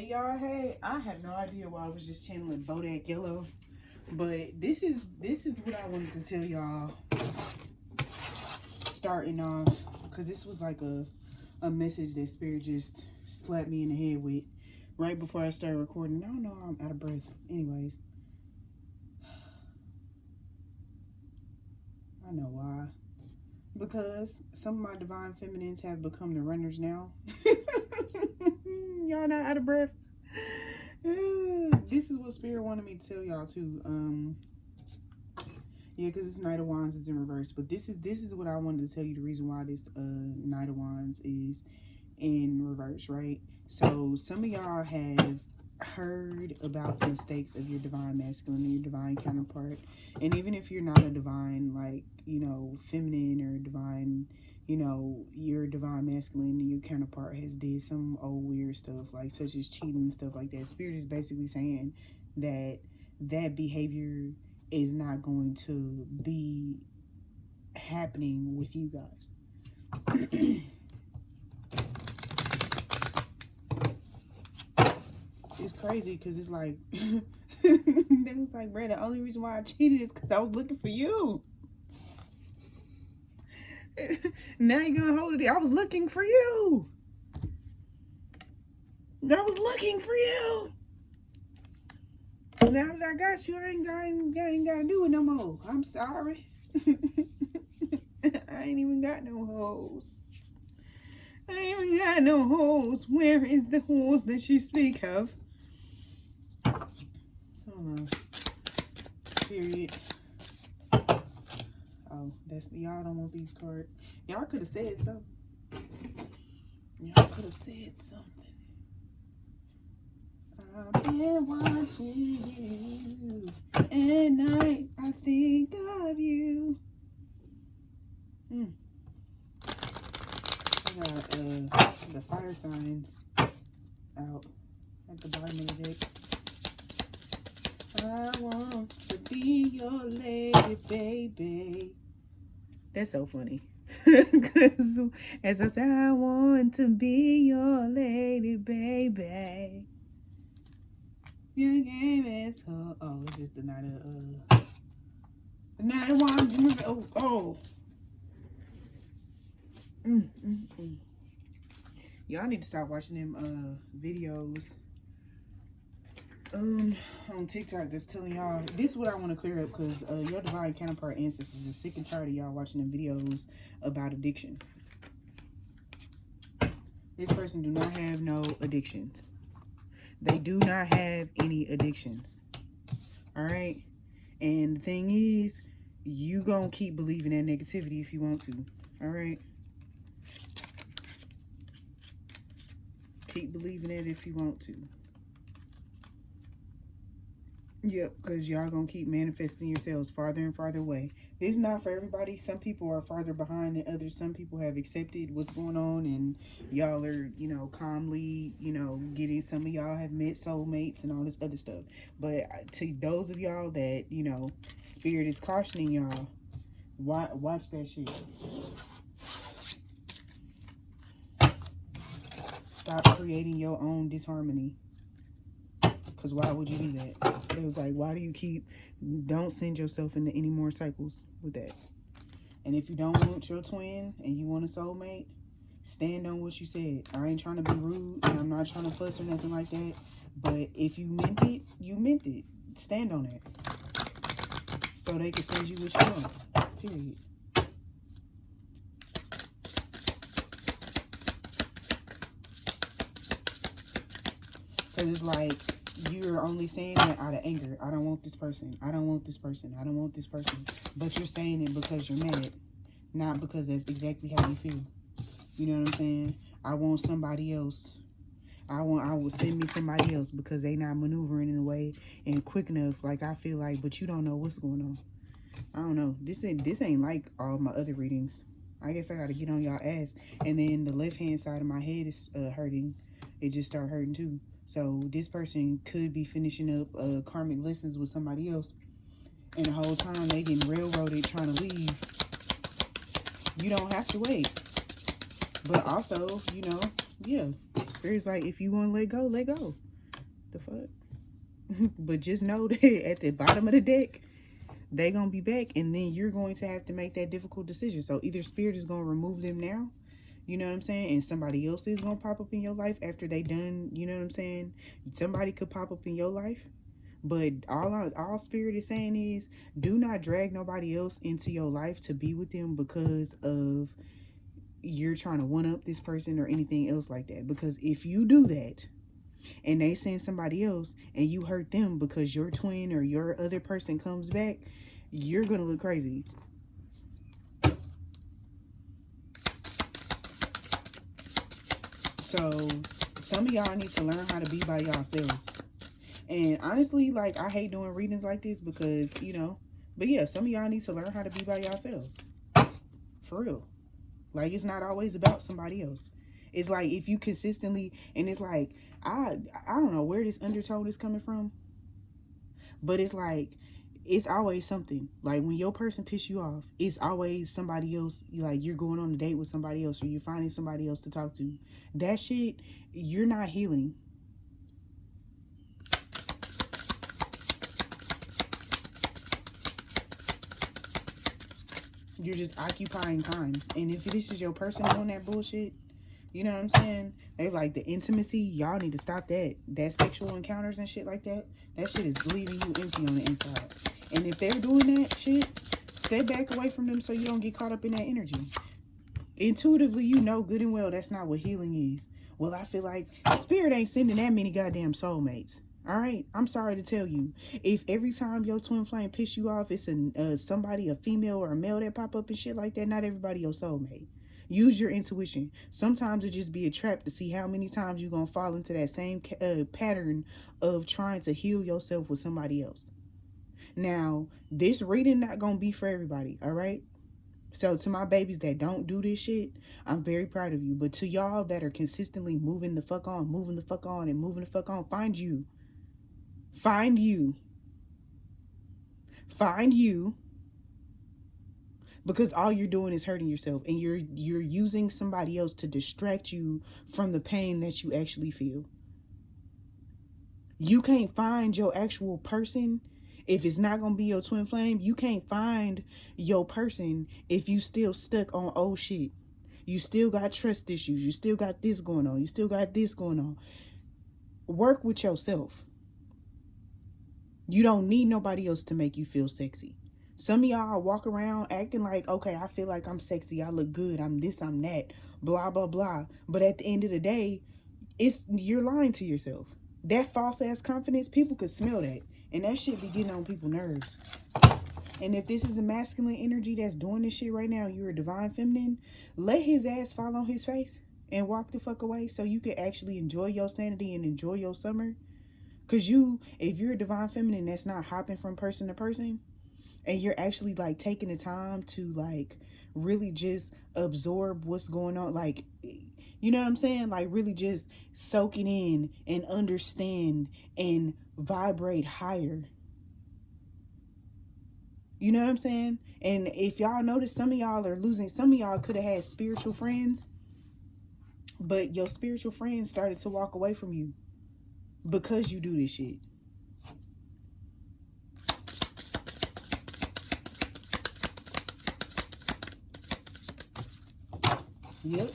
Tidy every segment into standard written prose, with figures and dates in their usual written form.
Y'all, hey, I have no idea why I was just channeling Bodak Yellow, but this is what I wanted to tell y'all starting off, because this was like a message that Spirit just slapped me in the head with right before I started recording. I don't know, I'm out of breath. Anyways, I know why. Because some of my divine feminines have become the runners now. Y'all not out of breath? This is what Spirit wanted me to tell y'all too. Yeah, because this Knight of Wands is in reverse. But this is what I wanted to tell you, the reason why this Knight of Wands is in reverse, right? So some of y'all have heard about the mistakes of your divine masculine and your divine counterpart. And even if you're not a divine, like, you know, feminine or divine, you know, your divine masculine and your counterpart has did some old weird stuff, like such as cheating and stuff like that. Spirit is basically saying that that behavior is not going to be happening with you guys. It's crazy because it's like they was like, Brad, the only reason why I cheated is because I was looking for you. Now you're gonna hold it. I was looking for you. I was looking for you. Now that I got you, I ain't gotta do it no more. I'm sorry. I ain't even got no hoes. I ain't even got no hoes. Where is the hoes that you speak of? Period. Oh, that's, y'all don't want these cards. Y'all could have said something. Y'all could have said something. I've been watching you, at night I think of you. I got the fire signs out at the bottom of the deck. I want to be your lady, baby. That's so funny. Because as I said, I want to be your lady, baby. Your game is so... Oh, it's just the Knight of Wands. Oh. Y'all need to stop watching them videos on TikTok that's telling y'all. This is what I want to clear up, because your divine counterpart ancestors is sick and tired of y'all watching them videos about addiction. This person do not have no addictions. They do not have any addictions. All right? And the thing is, you gonna keep believing that negativity if you want to. All right? Keep believing it if you want to. Yep, because y'all gonna keep manifesting yourselves farther and farther away. This is not for everybody. Some people are farther behind than others. Some people have accepted what's going on, and y'all are, you know, calmly, you know, getting. Some of y'all have met soulmates and all this other stuff. But to those of y'all that, you know, Spirit is cautioning y'all, watch that shit. Stop creating your own disharmony. Because why would you do that? It was like, why do you don't send yourself into any more cycles with that. And if you don't want your twin and you want a soulmate, stand on what you said. I ain't trying to be rude, and I'm not trying to fuss or nothing like that. But if you meant it, you meant it. Stand on it. So they can send you what you want. Period. Because it's like, you're only saying that out of anger. I don't want this person. I don't want this person. I don't want this person. But you're saying it because you're mad. Not because that's exactly how you feel. You know what I'm saying? I want somebody else. I will send me somebody else because they not maneuvering in a way and quick enough like I feel like, but you don't know what's going on. I don't know. This ain't like all my other readings. I guess I gotta get on y'all ass. And then the left hand side of my head is hurting. It just started hurting too. So this person could be finishing up karmic lessons with somebody else, and the whole time they getting railroaded trying to leave. You don't have to wait. But also, you know, yeah, Spirit's like, if you want to let go, let go. The fuck? But just know that at the bottom of the deck, they gonna be back, and then you're going to have to make that difficult decision. So either spirit is gonna remove them now, you know what I'm saying, and somebody else is gonna pop up in your life after they done, you know what I'm saying. Somebody could pop up in your life, but all spirit is saying is, do not drag nobody else into your life to be with them because of you're trying to one up this person or anything else like that. Because if you do that and they send somebody else and you hurt them because your twin or your other person comes back, you're gonna look crazy. So some of y'all need to learn how to be by yourselves. And honestly, like, I hate doing readings like this because, you know, but yeah, some of y'all need to learn how to be by yourselves. For real. Like, it's not always about somebody else. It's like, if you consistently, and it's like, I don't know where this undertone is coming from, but it's like, it's always something. Like, when your person piss you off, it's always somebody else. Like, you're going on a date with somebody else, or you're finding somebody else to talk to. That shit, you're not healing. You're just occupying time. And if this is your person doing that bullshit, you know what I'm saying? They like the intimacy. Y'all need to stop that. That sexual encounters and shit like that. That shit is leaving you empty on the inside. And if they're doing that shit, step back away from them so you don't get caught up in that energy. Intuitively, you know good and well that's not what healing is. Well, I feel like spirit ain't sending that many goddamn soulmates. All right, I'm sorry to tell you. If every time your twin flame piss you off, it's somebody, a female or a male that pop up and shit like that, not everybody your soulmate. Use your intuition. Sometimes it just be a trap to see how many times you're going to fall into that same pattern of trying to heal yourself with somebody else. Now, this reading not going to be for everybody, all right? So to my babies that don't do this shit, I'm very proud of you. But to y'all that are consistently moving the fuck on, and moving the fuck on, find you. Find you. Find you. Because all you're doing is hurting yourself, and you're using somebody else to distract you from the pain that you actually feel. You can't find your actual person if it's not going to be your twin flame. You can't find your person if you still stuck on old shit. You still got trust issues. You still got this going on. You still got this going on. Work with yourself. You don't need nobody else to make you feel sexy. Some of y'all walk around acting like, okay, I feel like I'm sexy, I look good, I'm this, I'm that, blah, blah, blah. But at the end of the day, you're lying to yourself. That false ass confidence, people could smell that. And that shit be getting on people's nerves. And if this is a masculine energy that's doing this shit right now, you're a divine feminine, let his ass fall on his face and walk the fuck away so you can actually enjoy your sanity and enjoy your summer. Because if you're a divine feminine that's not hopping from person to person, and you're actually like taking the time to like really just absorb what's going on, like, you know what I'm saying? Like, really just soak it in and understand and vibrate higher. You know what I'm saying? And if y'all notice, some of y'all are losing, some of y'all could have had spiritual friends, but your spiritual friends started to walk away from you because you do this shit. Yep.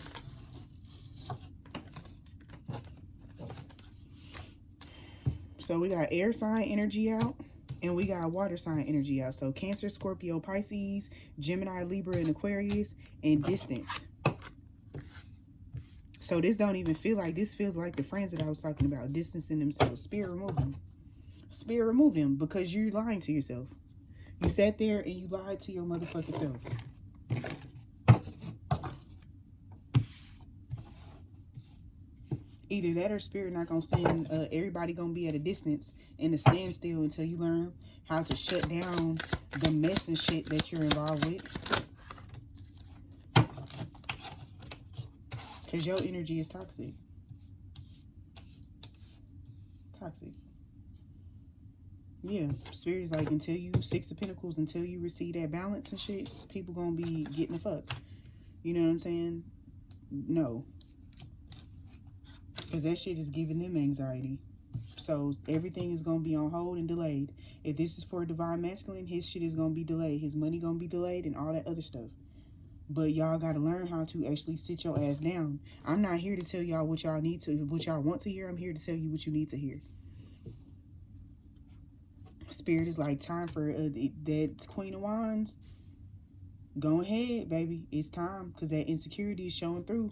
So we got air sign energy out, and we got water sign energy out. So Cancer, Scorpio, Pisces, Gemini, Libra, and Aquarius, and distance. So this don't even feel like, this feels like the friends that I was talking about, distancing themselves. Spirit, remove them. Spirit, remove them, because you're lying to yourself. You sat there and you lied to your motherfucking self. Either that or spirit not gonna send everybody gonna be at a distance and a standstill until you learn how to shut down the mess and shit that you're involved with. Because your energy is toxic. Toxic. Yeah, spirit is like, until you, Six of Pentacles, until you receive that balance and shit, people gonna be getting the fuck. You know what I'm saying? No. Because that shit is giving them anxiety. So everything is going to be on hold and delayed. If this is for a divine masculine, his shit is going to be delayed. His money going to be delayed and all that other stuff. But y'all got to learn how to actually sit your ass down. I'm not here to tell y'all what y'all need to, what y'all want to hear. I'm here to tell you what you need to hear. Spirit is like, time for that Queen of Wands. Go ahead, baby. It's time, because that insecurity is showing through.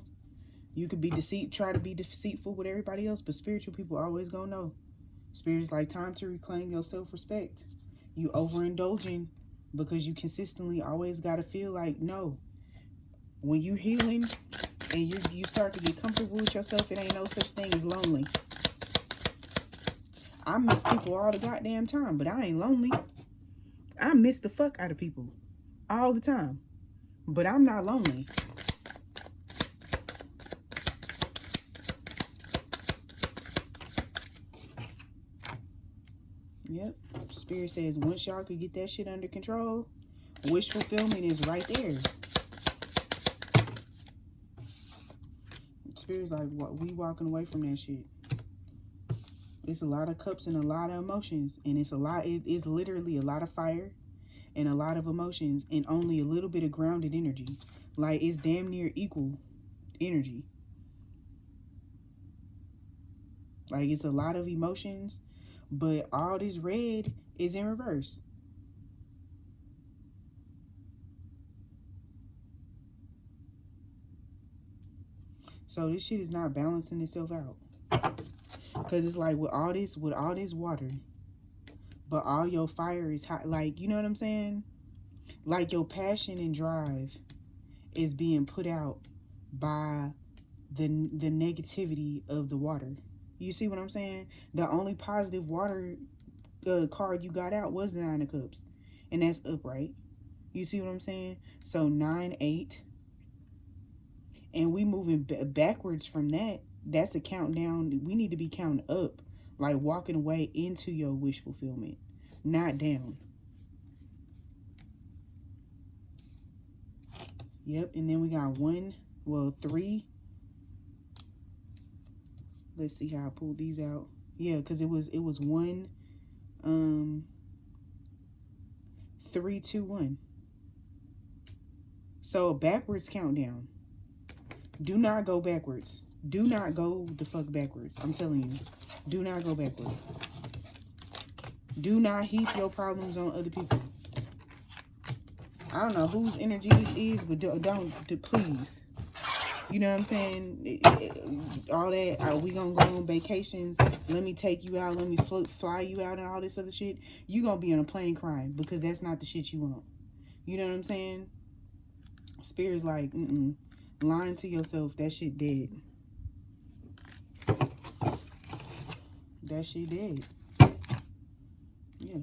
You could be try to be deceitful with everybody else, but spiritual people always gonna know. Spirit is like, time to reclaim your self-respect. You overindulging because you consistently always gotta feel like, no. When you healing and you start to get comfortable with yourself, it ain't no such thing as lonely. I miss people all the goddamn time, but I ain't lonely. I miss the fuck out of people all the time, but I'm not lonely. Yep. Spirit says once y'all could get that shit under control, wish fulfillment is right there. Spirit's like, what, we walking away from that shit. It's a lot of cups and a lot of emotions, and it's literally a lot of fire and a lot of emotions and only a little bit of grounded energy. Like, it's damn near equal energy. Like, it's a lot of emotions, but all this red is in reverse. So this shit is not balancing itself out. Because it's like with all this water, but all your fire is hot. Like, you know what I'm saying? Like, your passion and drive is being put out by the negativity of the water. You see what I'm saying? The only positive water card you got out was the 9 of Cups. And that's upright. You see what I'm saying? So 9, 8. And we moving backwards from that. That's a countdown. We need to be counting up. Like walking away into your wish fulfillment. Not down. Yep. And then we got 3. Let's see how I pulled these out. Yeah, because it was 1, 3, 2, 1. So a backwards countdown. Do not go backwards. Do not go the fuck backwards. I'm telling you. Do not go backwards. Do not heap your problems on other people. I don't know whose energy this is, but don't please. You know what I'm saying? All that, we gonna go on vacations. Let me take you out. Let me fly you out and all this other shit. You gonna be on a plane crying because that's not the shit you want. You know what I'm saying? Spirit's like, lying to yourself, that shit dead. That shit dead. Yeah.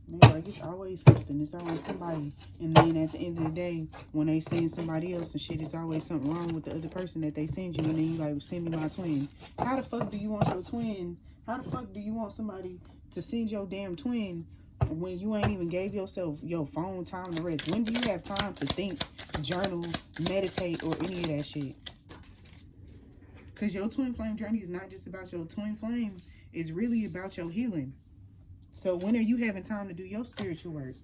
Like, it's always something. It's always somebody. And then at the end of the day, when they send somebody else and shit, it's always something wrong with the other person that they send you. And then you like, send me my twin. How the fuck do you want your twin? How the fuck do you want somebody to send your damn twin when you ain't even gave yourself your phone time to rest? When do you have time to think, journal, meditate, or any of that shit? Because your twin flame journey is not just about your twin flame. It's really about your healing. So when are you having time to do your spiritual work?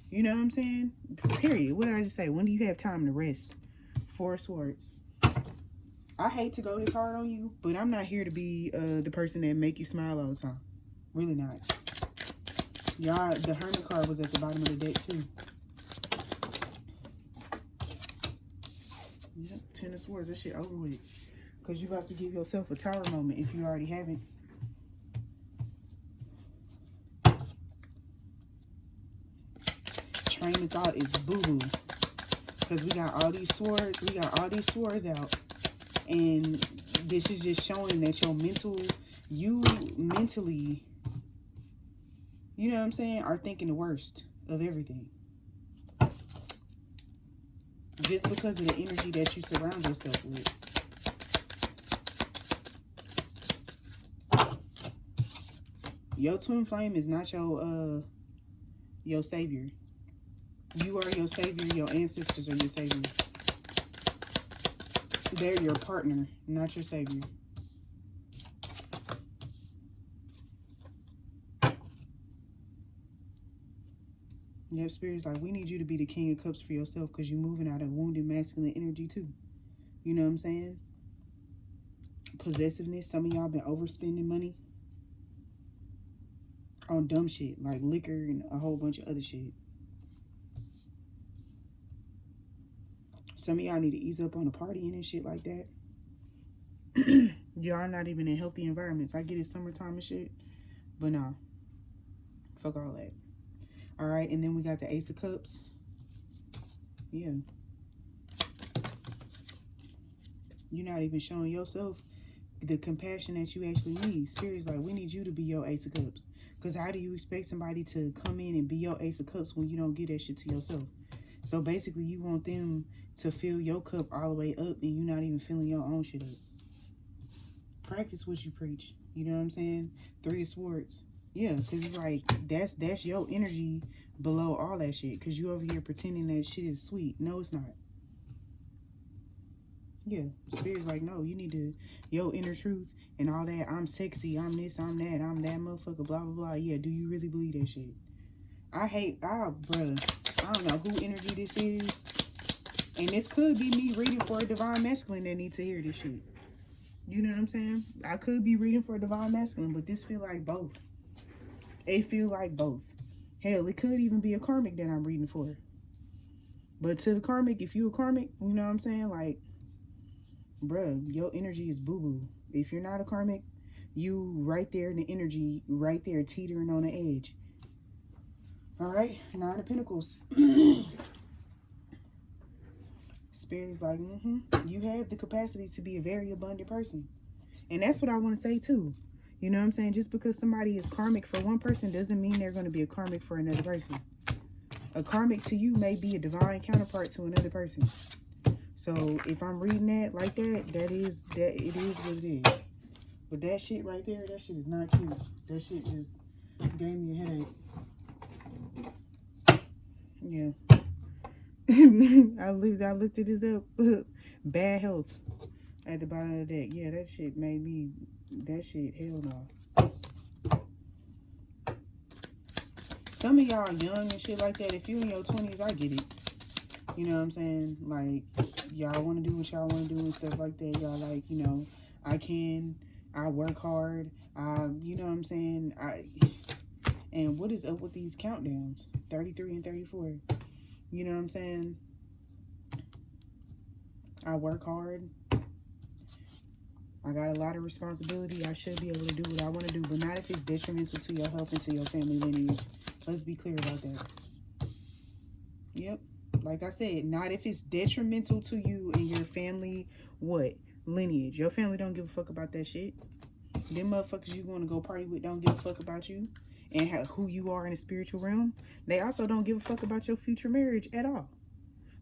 You know what I'm saying? Period. What did I just say? When do you have time to rest? 4 of Swords. I hate to go this hard on you, but I'm not here to be the person that make you smile all the time. Really not. Y'all, the Hermit card was at the bottom of the deck too. Yep, 10 of Swords. That shit over with. Because you about to give yourself a tower moment if you already haven't. Train of thought is boo-boo. Because we got all these swords. We got all these swords out. And this is just showing that you mentally, you know what I'm saying, are thinking the worst of everything. Just because of the energy that you surround yourself with. Your twin flame is not your savior. You are your savior. Your ancestors are your savior. They're your partner, not your savior. Yep, Spirit is like, we need you to be the King of Cups for yourself because you're moving out of wounded masculine energy too. You know what I'm saying? Possessiveness. Some of y'all been overspending money on dumb shit like liquor and a whole bunch of other shit. Some of y'all need to ease up on the partying and shit like that. Y'all not even in healthy environments. I get it, summertime and shit, but nah, fuck all that. All right, and then we got the Ace of Cups. Yeah, you're not even showing yourself the compassion that you actually need. Spirit's like, we need you to be your Ace of Cups. Because how do you expect somebody to come in and be your Ace of Cups when you don't get that shit to yourself? So basically, you want them to fill your cup all the way up and you're not even filling your own shit up. Practice what you preach. You know what I'm saying? 3 of Swords. Yeah, because it's like, that's your energy below all that shit. Because you over here pretending that shit is sweet. No, it's not. Yeah, Spirit's like, no, you need to, your inner truth and all that. I'm sexy, I'm this, I'm that, I'm that motherfucker, blah, blah, blah. Yeah, do you really believe that shit? Bruh, I don't know who energy this is. And this could be me reading for a divine masculine that needs to hear this shit. You know what I'm saying? I could be reading for a divine masculine, but this feel like both. It feel like both. Hell, it could even be a karmic that I'm reading for. But to the karmic, if you a karmic, you know what I'm saying? Like, bruh, your energy is boo-boo. If you're not a karmic, you right there in the energy, right there teetering on the edge. All right, 9 of Pentacles. Spirit is like, you have the capacity to be a very abundant person. And that's what I want to say too. You know what I'm saying? Just because somebody is karmic for one person doesn't mean they're going to be a karmic for another person. A karmic to you may be a divine counterpart to another person. So if I'm reading that like that, it is what it is. But that shit right there, that shit is not cute. That shit just gave me a headache. Yeah. I looked at this up. Bad health at the bottom of the deck. Yeah, that shit made me, that shit, hell no. Some of y'all young and shit like that. If you in your 20s, I get it. You know what I'm saying? Like, y'all want to do what y'all want to do and stuff like that. Y'all like, you know, I work hard. You know what I'm saying? And what is up with these countdowns? 33 and 34. You know what I'm saying? I work hard. I got a lot of responsibility. I should be able to do what I want to do, but not if it's detrimental to your health and to your family lineage. Let's be clear about that. Yep. Like I said, not if it's detrimental to you and your family, what? Lineage. Your family don't give a fuck about that shit. Them motherfuckers you want to go party with don't give a fuck about you and who you are in the spiritual realm. They also don't give a fuck about your future marriage at all.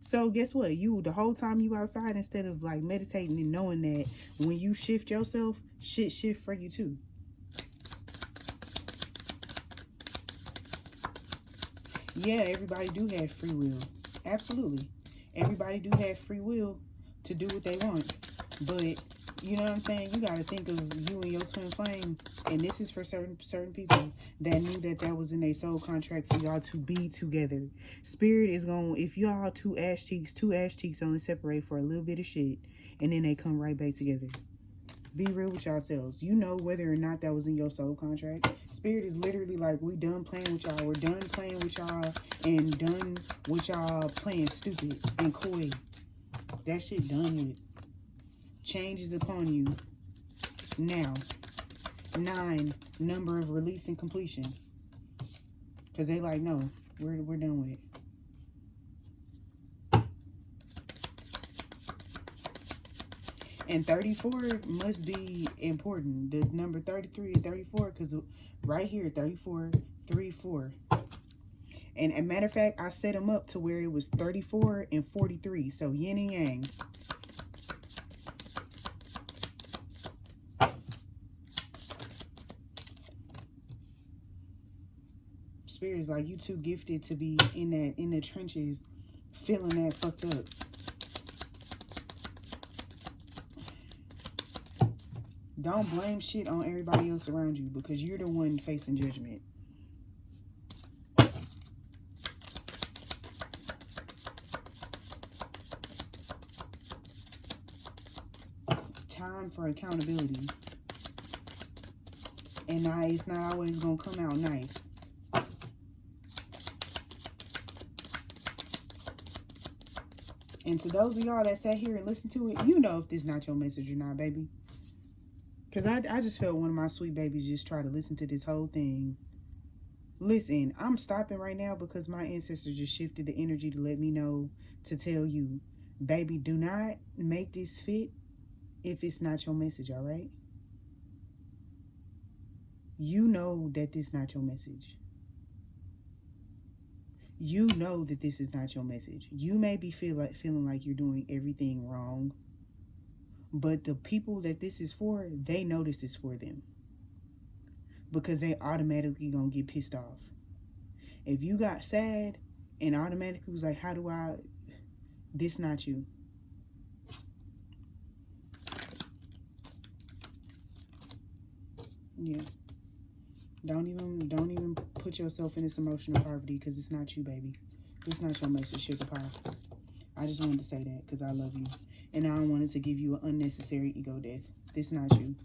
So guess what? You, the whole time you outside, instead of like meditating and knowing that when you shift yourself, shit shift for you too. Yeah, everybody do have free will. Absolutely. Everybody do have free will to do what they want. But, you know what I'm saying? You got to think of you and your twin flame. And this is for certain people that knew that was in their soul contract for y'all to be together. Spirit is going, if y'all two ash cheeks only separate for a little bit of shit. And then they come right back together. Be real with yourselves. You know whether or not that was in your soul contract. Spirit is literally like, we done playing with y'all. We're done playing with y'all and done with y'all playing stupid and coy. That shit done with. Change is upon you. Now. 9, number of release and completion. Because they like, no, we're done with it. And 34 must be important. The number 33 and 34, because right here, 34, 3, 4. And a matter of fact, I set them up to where it was 34 and 43. So yin and yang. Spirit is like, you too gifted to be in the trenches, feeling that fucked up. Don't blame shit on everybody else around you because you're the one facing judgment. time for accountability. And it's not always going to come out nice. And to those of y'all that sat here and listened to it, you know if this is not your message or not, baby. Because I just felt one of my sweet babies just try to listen to this whole thing. Listen, I'm stopping right now because my ancestors just shifted the energy to let me know, to tell you, baby, do not make this fit if it's not your message, all right? You know that this is not your message. You know that this is not your message. You may be feeling like you're doing everything wrong, but the people that this is for, they know this is for them, because they automatically gonna get pissed off. If you got sad and automatically was like, how do I, this not you. Yeah. Don't even put yourself in this emotional poverty, because it's not you, baby. It's not your message, sugar pie. I just wanted to say that because I love you. And I don't want it to give you an unnecessary ego death. This not you.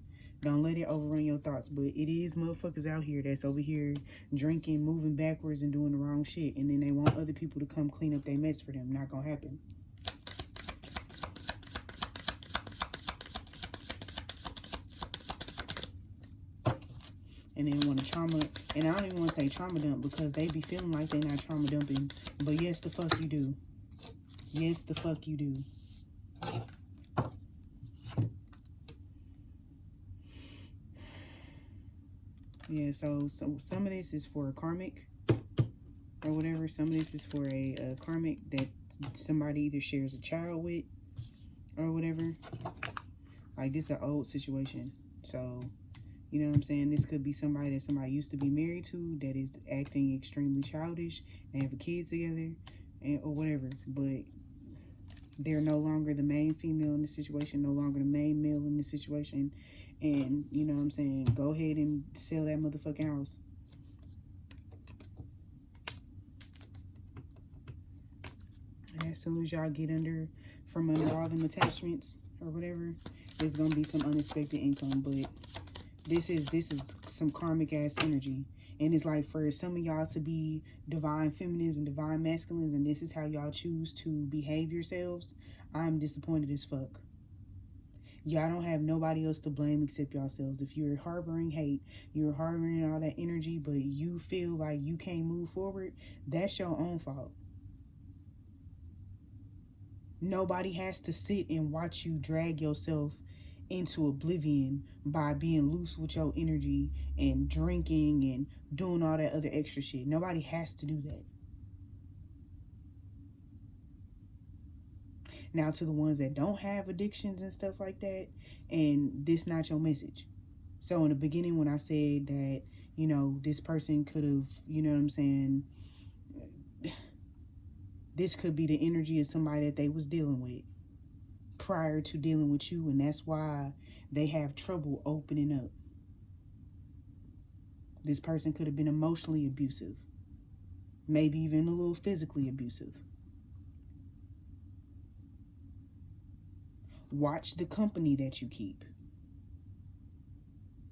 Don't let it overrun your thoughts. But it is motherfuckers out here that's over here drinking, moving backwards, and doing the wrong shit. And then they want other people to come clean up their mess for them. Not gonna happen. And then want to trauma, and I don't even want to say trauma dump, because they be feeling like they not trauma dumping. But yes, the fuck you do. Yes, the fuck you do. Yeah, so some of this is for a karmic or whatever. Some of this is for a karmic that somebody either shares a child with or whatever. Like, this is an old situation. So, you know what I'm saying? This could be somebody that somebody used to be married to that is acting extremely childish. They have a kid together or whatever. But they're no longer the main female in the situation, no longer the main male in the situation. And, you know what I'm saying, go ahead and sell that motherfucking house. And as soon as y'all get from under all them attachments or whatever, there's going to be some unexpected income. But this is some karmic ass energy. And it's like, for some of y'all to be divine feminines and divine masculines, and this is how y'all choose to behave yourselves, I'm disappointed as fuck. Y'all don't have nobody else to blame except yourselves. If you're harboring hate, you're harboring all that energy, but you feel like you can't move forward, that's your own fault. Nobody has to sit and watch you drag yourself into oblivion by being loose with your energy and drinking and doing all that other extra shit. Nobody has to do that. Now, to the ones that don't have addictions and stuff like that, and this not your message. So in the beginning, when I said that, you know, this person could have, you know what I'm saying, this could be the energy of somebody that they was dealing with prior to dealing with you, and that's why they have trouble opening up. This person could have been emotionally abusive, maybe even a little physically abusive. Watch the company that you keep.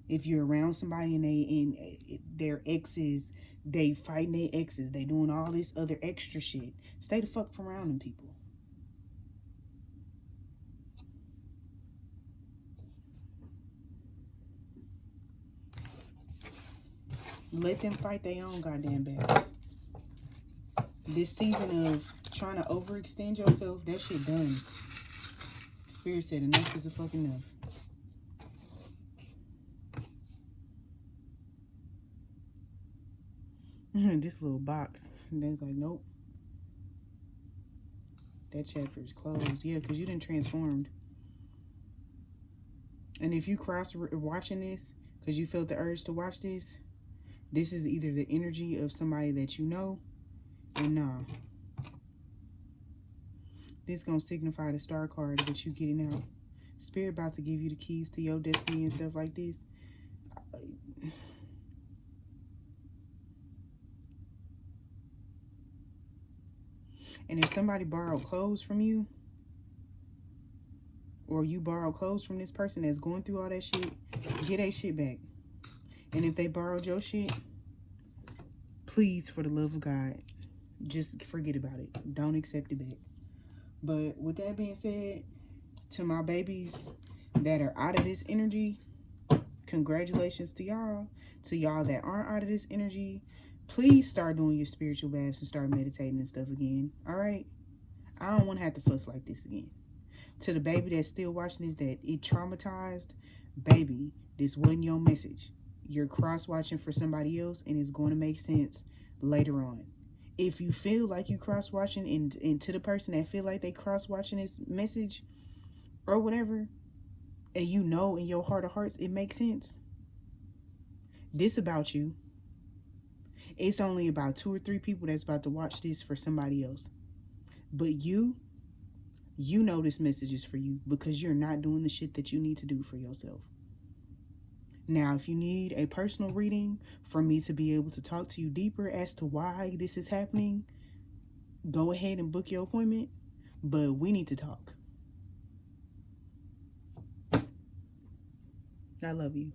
If you're around somebody and their exes, they fighting their exes, they doing all this other extra shit, stay the fuck from around them people. Let them fight their own goddamn battles. This season of trying to overextend yourself, that shit done. Spirit said enough is a fuck enough. This little box. And they was like, nope. That chapter is closed. Yeah, because you done transformed. And if you cross watching this, because you felt the urge to watch this, this is either the energy of somebody that you know, or nah. This gonna signify the star card that you getting out. Spirit about to give you the keys to your destiny and stuff like this. And if somebody borrowed clothes from you, or you borrow clothes from this person that's going through all that shit, get that shit back. And if they borrowed your shit, please, for the love of God, just forget about it. Don't accept it back. But with that being said, to my babies that are out of this energy, congratulations to y'all. To y'all that aren't out of this energy, please start doing your spiritual baths and start meditating and stuff again. All right? I don't want to have to fuss like this again. To the baby that's still watching this, that it traumatized, baby, this wasn't your message. You're cross-watching for somebody else, and it's going to make sense later on. If you feel like you cross-watching, and to the person that feel like they cross-watching this message or whatever, and you know in your heart of hearts it makes sense, this about you. It's only about 2 or 3 people that's about to watch this for somebody else. But you know this message is for you because you're not doing the shit that you need to do for yourself. Now, if you need a personal reading for me to be able to talk to you deeper as to why this is happening, go ahead and book your appointment, but we need to talk. I love you.